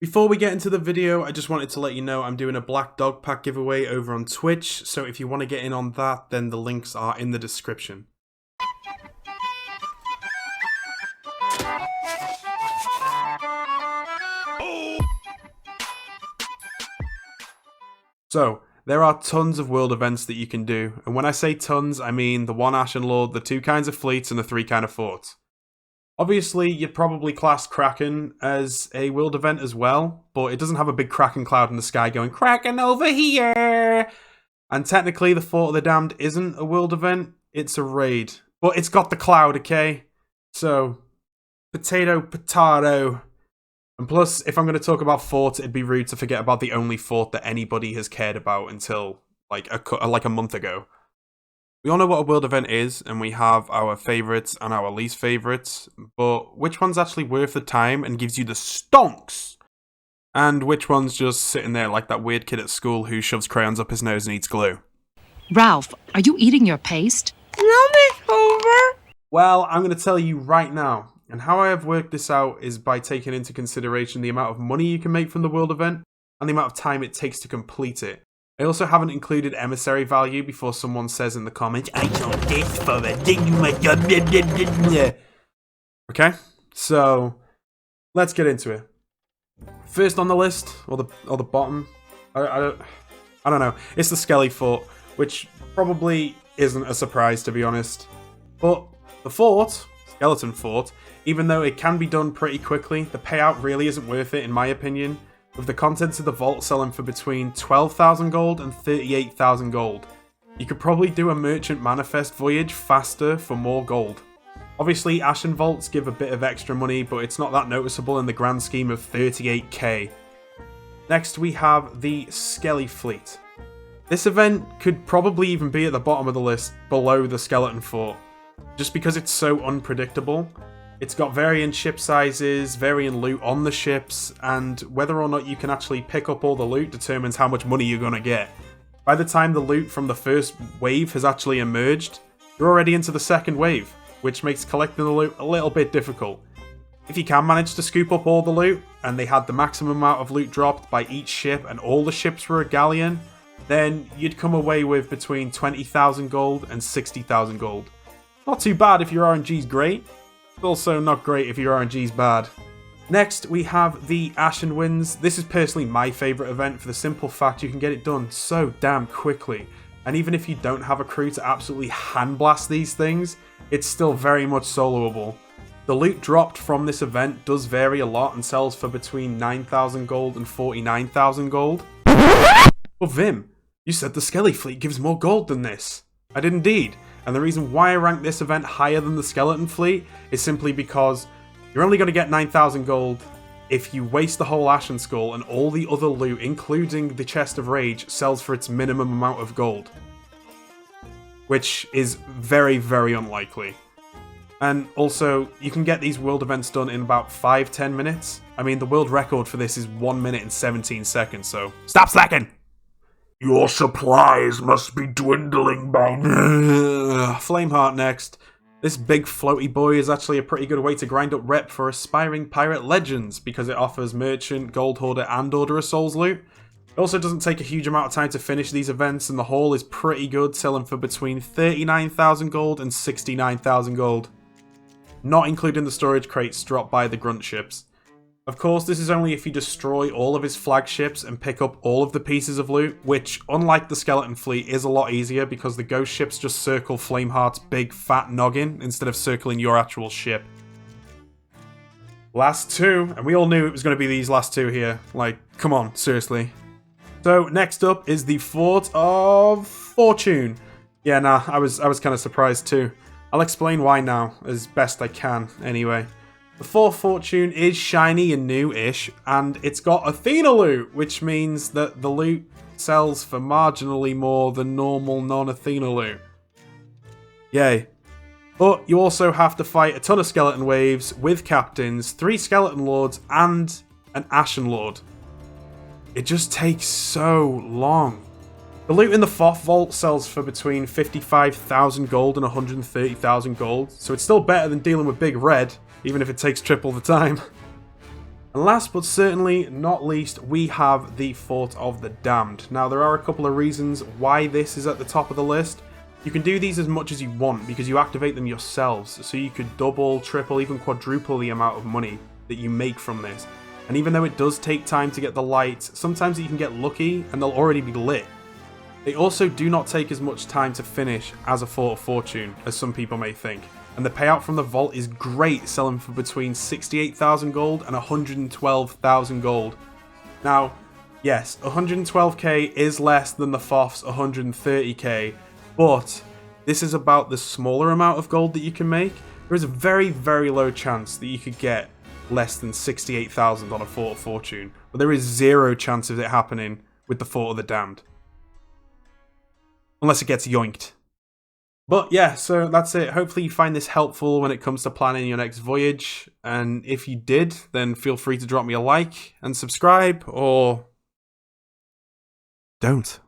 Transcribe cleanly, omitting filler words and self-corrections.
Before we get into the video, I just wanted to let you know I'm doing a Black Dog Pack giveaway over on Twitch, so if you want to get in on that, then the links are in the description. So, there are tons of world events that you can do, and when I say tons, I mean the 1 Ashen Lord, the 2 kinds of fleets, and the 3 kind of forts. Obviously, you'd probably class Kraken as a world event as well, but it doesn't have a big Kraken cloud in the sky going, Kraken over here! And technically, the Fort of the Damned isn't a world event, it's a raid. But it's got the cloud, okay? So, potato. And plus, if I'm going to talk about forts, it'd be rude to forget about the only fort that anybody has cared about until like a month ago. We all know what a world event is, and we have our favourites and our least favourites, but which one's actually worth the time and gives you the stonks? And which one's just sitting there like that weird kid at school who shoves crayons up his nose and eats glue? Ralph, are you eating your paste? No, Miss Hoover. Well, I'm going to tell you right now, and how I have worked this out is by taking into consideration the amount of money you can make from the world event and the amount of time it takes to complete it. I also haven't included emissary value before someone says in the comments, I don't this for a thing. Okay, so let's get into it. First on the list, or the bottom, I don't know. It's the Skelly Fort, which probably isn't a surprise to be honest. But the fort, Skeleton Fort, even though it can be done pretty quickly, the payout really isn't worth it in my opinion. With the contents of the vault selling for between 12,000 gold and 38,000 gold. You could probably do a merchant manifest voyage faster for more gold. Obviously Ashen vaults give a bit of extra money, but it's not that noticeable in the grand scheme of 38k. Next we have the Skelly Fleet. This event could probably even be at the bottom of the list, below the Skeleton Fort, just because it's so unpredictable. It's got varying ship sizes, varying loot on the ships, and whether or not you can actually pick up all the loot determines how much money you're gonna get. By the time the loot from the first wave has actually emerged, you're already into the second wave, which makes collecting the loot a little bit difficult. If you can manage to scoop up all the loot, and they had the maximum amount of loot dropped by each ship and all the ships were a galleon, then you'd come away with between 20,000 gold and 60,000 gold. Not too bad if your RNG's great. Also not great if your RNG's bad. Next, we have the Ashen Wins. This is personally my favourite event for the simple fact you can get it done so damn quickly. And even if you don't have a crew to absolutely handblast these things, it's still very much soloable. The loot dropped from this event does vary a lot and sells for between 9,000 gold and 49,000 gold. But Vim, you said the Skelly Fleet gives more gold than this. I did indeed. And the reason why I rank this event higher than the Skeleton Fleet is simply because you're only going to get 9,000 gold if you waste the whole Ashen Skull and all the other loot, including the Chest of Rage, sells for its minimum amount of gold. Which is very, very unlikely. And also, you can get these world events done in about 5-10 minutes. I mean, the world record for this is 1 minute and 17 seconds, so stop slacking! Your supplies must be dwindling by now. Flameheart next. This big floaty boy is actually a pretty good way to grind up rep for aspiring pirate legends because it offers merchant, gold hoarder and order of souls loot. It also doesn't take a huge amount of time to finish these events and the haul is pretty good, selling for between 39,000 gold and 69,000 gold. Not including the storage crates dropped by the grunt ships. Of course, this is only if you destroy all of his flagships and pick up all of the pieces of loot, which, unlike the Skeleton Fleet, is a lot easier because the ghost ships just circle Flameheart's big fat noggin instead of circling your actual ship. Last two, and we all knew it was going to be these last two here. Like, come on, seriously. So, next up is the Fort of Fortune. Yeah, nah, I was kind of surprised too. I'll explain why now, as best I can, anyway. The Fort of Fortune is shiny and new-ish, and it's got Athena loot, which means that the loot sells for marginally more than normal non-Athena loot. Yay. But you also have to fight a ton of skeleton waves with captains, 3 skeleton lords, and an Ashen Lord. It just takes so long. The loot in the Thoth Vault sells for between 55,000 gold and 130,000 gold, so it's still better than dealing with Big Red, even if it takes triple the time. And And last but certainly not least, we have the Fort of the Damned. Now, there are a couple of reasons why this is at the top of the list. You can do these as much as you want because you activate them yourselves, so you could double, triple, even quadruple the amount of money that you make from this. And even though it does take time to get the lights, sometimes you can get lucky and they'll already be lit. They also do not take as much time to finish as a Fort of Fortune as some people may think. And the payout from the vault is great, selling for between 68,000 gold and 112,000 gold. Now, yes, 112k is less than the FOF's 130k, but this is about the smaller amount of gold that you can make. There is a very, very low chance that you could get less than 68,000 on a Fort of Fortune, but there is zero chance of it happening with the Fort of the Damned. Unless it gets yoinked. But yeah, so that's it. Hopefully you find this helpful when it comes to planning your next voyage, and if you did, then feel free to drop me a like and subscribe, or don't.